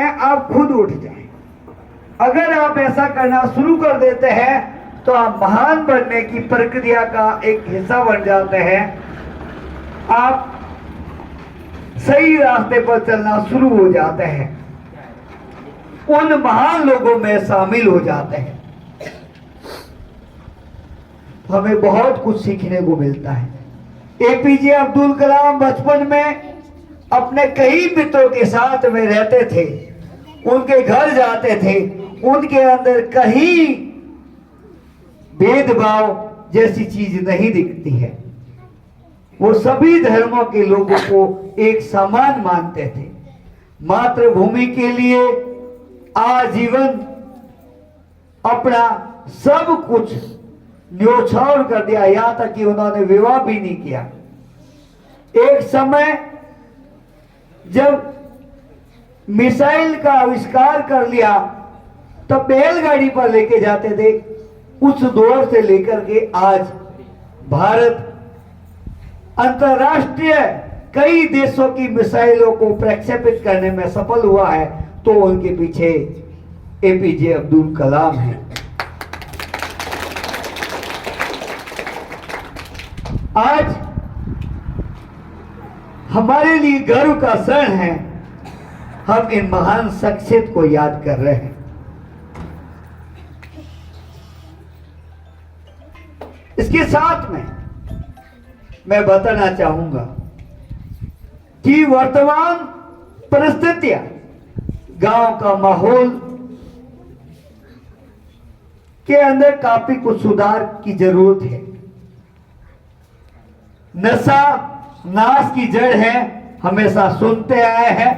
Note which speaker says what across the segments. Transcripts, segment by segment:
Speaker 1: आप खुद उठ जाएं। अगर आप ऐसा करना शुरू कर देते हैं तो आप महान बनने की प्रक्रिया का एक हिस्सा बन जाते हैं। आप सही रास्ते पर चलना शुरू हो जाते हैं, उन महान लोगों में शामिल हो जाते हैं। हमें बहुत कुछ सीखने को मिलता है। एपीजे अब्दुल कलाम बचपन में अपने कई मित्रों के साथ में रहते थे, उनके घर जाते थे, उनके अंदर कहीं भेदभाव जैसी चीज नहीं दिखती है। वो सभी धर्मों के लोगों को एक समान मानते थे। मातृभूमि के लिए आजीवन अपना सब कुछ न्योछावर कर दिया, यहां तक कि उन्होंने विवाह भी नहीं किया। एक समय जब मिसाइल का आविष्कार कर लिया तो बैलगाड़ी पर लेके जाते थे। उस दौर से लेकर के आज भारत अंतरराष्ट्रीय कई देशों की मिसाइलों को प्रक्षेपित करने में सफल हुआ है, तो उनके पीछे एपीजे अब्दुल कलाम है। आज हमारे लिए गर्व का क्षण है, हम इन महान शख्सियत को याद कर रहे हैं। इसके साथ में मैं बताना चाहूंगा कि वर्तमान परिस्थितियां, गांव का माहौल के अंदर काफी कुछ सुधार की जरूरत है। नशा नाश की जड़ है, हमेशा सुनते आए हैं,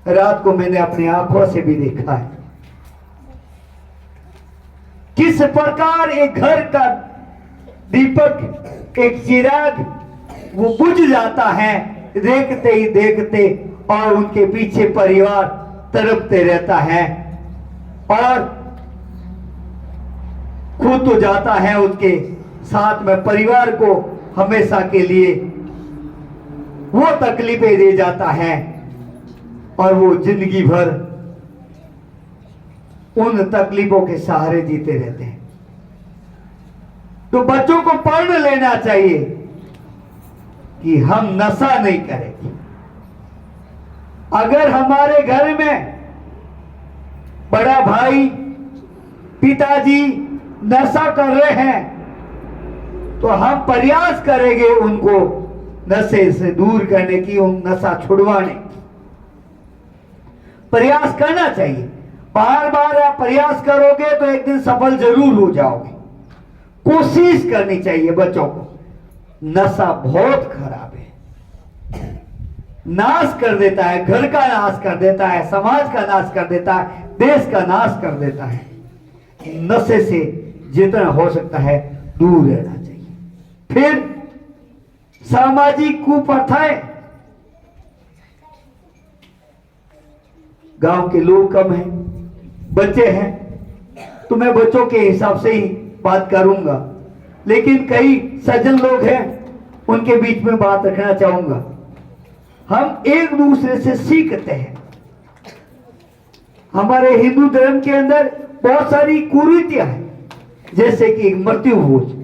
Speaker 1: रात को मैंने अपनी आंखों से भी देखा है किस प्रकार एक घर का दीपक, एक चिराग वो बुझ जाता है देखते ही देखते, और उनके पीछे परिवार तड़पते रहता है और खुद तो जाता है, उसके साथ में परिवार को हमेशा के लिए वो तकलीफें दे जाता है और वो जिंदगी भर उन तकलीफों के सहारे जीते रहते हैं। तो बच्चों को पढ़ लेना चाहिए कि हम नशा नहीं करेंगे। अगर हमारे घर में बड़ा भाई, पिताजी नशा कर रहे हैं तो हम प्रयास करेंगे उनको नशे से दूर करने की, उन नशा छुड़वाने की प्रयास करना चाहिए। बार बार आप प्रयास करोगे तो एक दिन सफल जरूर हो जाओगे। कोशिश करनी चाहिए बच्चों को। नशा बहुत खराब है, नाश कर देता है, घर का नाश कर देता है, समाज का नाश कर देता है, देश का नाश कर देता है। नशे से जितना हो सकता है दूर रहना चाहिए। फिर सामाजिक कुप्रथाएं, गांव के लोग कम हैं, बच्चे हैं, तो मैं बच्चों के हिसाब से ही बात करूंगा, लेकिन कई सज्जन लोग हैं उनके बीच में बात रखना चाहूंगा। हम एक दूसरे से सीखते हैं। हमारे हिंदू धर्म के अंदर बहुत सारी कुरीतियां हैं, जैसे कि मृत्यु भोज,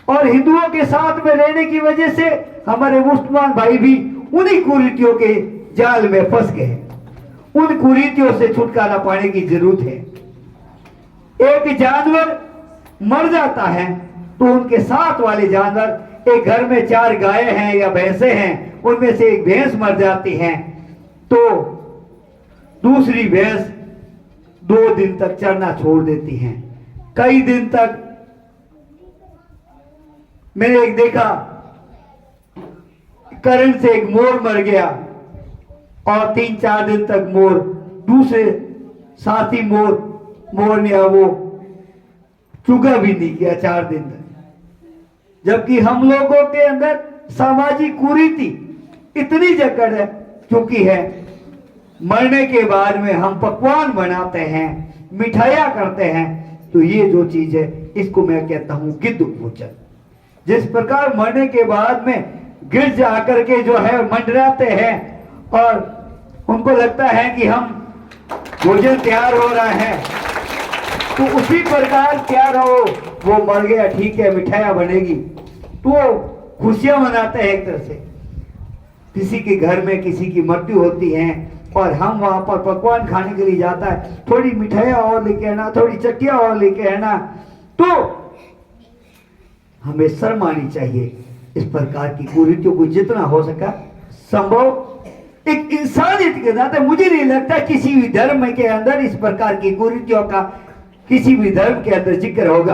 Speaker 1: और हिंदुओं के साथ में रहने की वजह से हमारे मुसलमान भाई भी उन्हीं कुरीतियों के जाल में फंस गए हैं। उन कुरीतियों से छुटकारा पाने की जरूरत है। एक जानवर मर जाता है तो उनके साथ वाले जानवर, एक घर में 4 गायें हैं या भैंसे हैं, उनमें से एक भैंस मर जाती है तो दूसरी भैंस 2 दिन तक चरना छोड़ देती है। कई दिन तक मैंने एक देखा, करंट से एक मोर मर गया और 3-4 दिन तक मोर, दूसरे साथी मोर ने वो चुगा भी नहीं किया 4 दिन तक। जबकि हम लोगों के अंदर सामाजिक कुरीति इतनी जकड़ है चुकी है, मरने के बाद में हम पकवान बनाते हैं, मिठाइयां करते हैं, तो ये जो चीज है इसको मैं कहता हूं गिद्ध पूजन। जिस प्रकार मरने के बाद में गिरज आकर के जो है मंडराते हैं और उनको लगता है कि हम भोजन तैयार हो रहा है, तो उसी प्रकार तैयार हो, वो मर गया ठीक है, मिठाइयां बनेगी, तो खुशियां मनाते हैं एक तरह से। किसी के घर में किसी की मृत्यु होती है और हम वहां पर पकवान खाने के लिए जाता है, थोड़ी मिठाइयां और लेके आना, थोड़ी चट्टियां और लेके आना, तो हमें शर्म आनी चाहिए। इस प्रकार की कुरीतियों को जितना हो सका संभव एक इंसानियत के नाते मुझे नहीं लगता किसी भी धर्म के अंदर इस प्रकार की कुरीतियों का किसी भी धर्म के अंदर जिक्र होगा।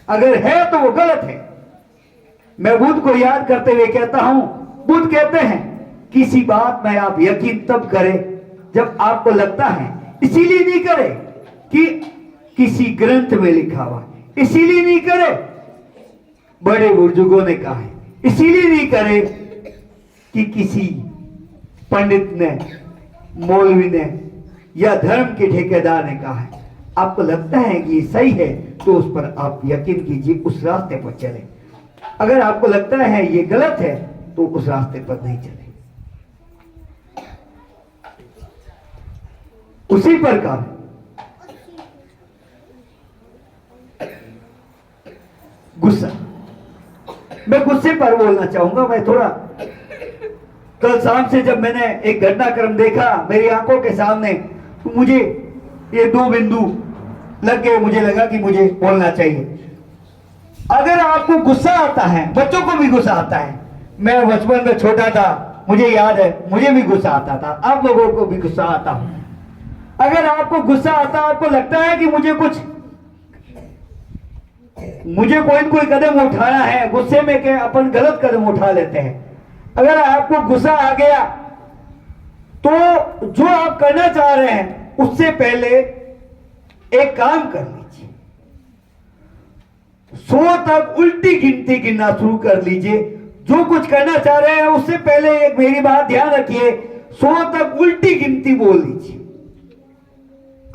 Speaker 1: अगर है तो वो गलत है। मैं बुद्ध को याद करते हुए कहता हूं, बुद्ध कहते हैं किसी बात में आप यकीन तब करें जब आपको लगता है, इसीलिए नहीं करे कि किसी ग्रंथ में लिखा हुआ, इसीलिए नहीं करे बड़े बुजुर्गों ने कहा है, इसीलिए नहीं करे कि किसी पंडित ने, मौलवी ने या धर्म के ठेकेदार ने कहा है। आपको लगता है कि सही है तो उस पर आप यकीन कीजिए, उस रास्ते पर चले। अगर आपको लगता है ये गलत है तो उस रास्ते पर नहीं चले। उसी प्रकार गुस्सा, मैं गुस्से पर बोलना चाहूंगा। मैं थोड़ा कल शाम से जब मैंने एक घटनाक्रम देखा मेरी आंखों के सामने, तो मुझे ये दो बिंदु लग गए, मुझे लगा कि मुझे बोलना चाहिए। अगर आपको गुस्सा आता है, बच्चों को भी गुस्सा आता है, मैं बचपन में छोटा था, मुझे याद है, मुझे भी गुस्सा आता था, आप लोगों को भी गुस्सा आता हो। अगर आपको गुस्सा आता, आपको लगता है कि मुझे कोई कदम उठाना है, गुस्से में के अपन गलत कदम उठा लेते हैं। अगर आपको गुस्सा आ गया तो जो आप करना चाह रहे हैं उससे पहले एक काम कर लीजिए, 100 तक उल्टी गिनती गिनना शुरू कर लीजिए। जो कुछ करना चाह रहे हैं उससे पहले एक मेरी बात ध्यान रखिए, 100 तक उल्टी गिनती बोल लीजिए।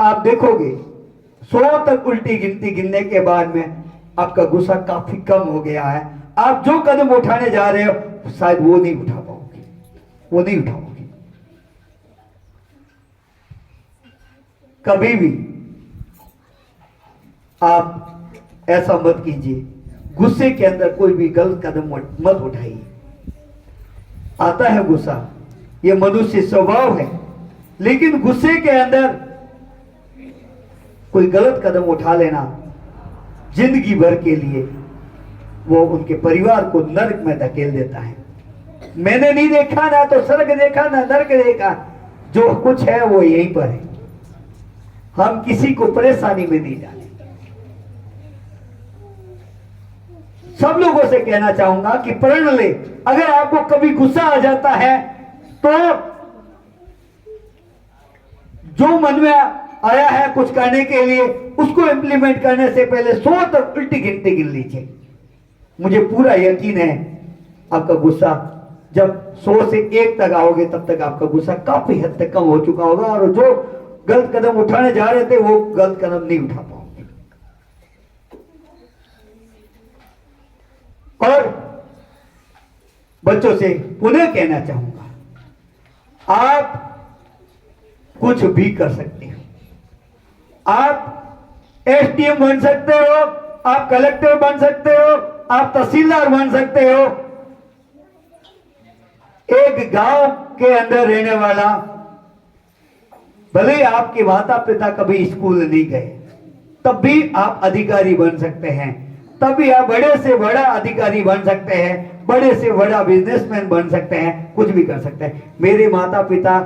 Speaker 1: आप देखोगे 100 तक उल्टी गिनती गिनने के बाद में आपका गुस्सा काफी कम हो गया है। आप जो कदम उठाने जा रहे हो शायद वो नहीं उठा पाओगे, वो नहीं उठाओगे। कभी भी आप ऐसा मत कीजिए, गुस्से के अंदर कोई भी गलत कदम मत उठाइए। आता है गुस्सा, ये मनुष्य स्वभाव है, लेकिन गुस्से के अंदर कोई गलत कदम उठा लेना जिंदगी भर के लिए वो उनके परिवार को नरक में धकेल देता है। मैंने नहीं देखा ना तो स्वर्ग देखा ना नरक देखा, जो कुछ है वो यहीं पर है। हम किसी को परेशानी में नहीं डालें। सब लोगों से कहना चाहूंगा कि प्रण ले, अगर आपको कभी गुस्सा आ जाता है तो जो मन में आया है कुछ करने के लिए, उसको इंप्लीमेंट करने से पहले 100 तक उल्टी गिनती गिन लीजिए। मुझे पूरा यकीन है आपका गुस्सा जब 100 से 1 तक आओगे तब तक आपका गुस्सा काफी हद तक कम हो चुका होगा, और जो गलत कदम उठाने जा रहे थे वो गलत कदम नहीं उठा पाओगे। और बच्चों से पुनः कहना चाहूंगा, आप कुछ भी कर सकते हो। आप एसडीएम बन सकते हो, आप कलेक्टर बन सकते हो, आप तहसीलदार बन सकते हो। एक गांव के अंदर रहने वाला, भले आपके माता पिता कभी स्कूल नहीं गए, तब भी आप अधिकारी बन सकते हैं। तब भी आप बड़े से बड़ा अधिकारी बन सकते हैं, बड़े से बड़ा बिजनेसमैन बन सकते हैं, कुछ भी कर सकते हैं। मेरे माता पिता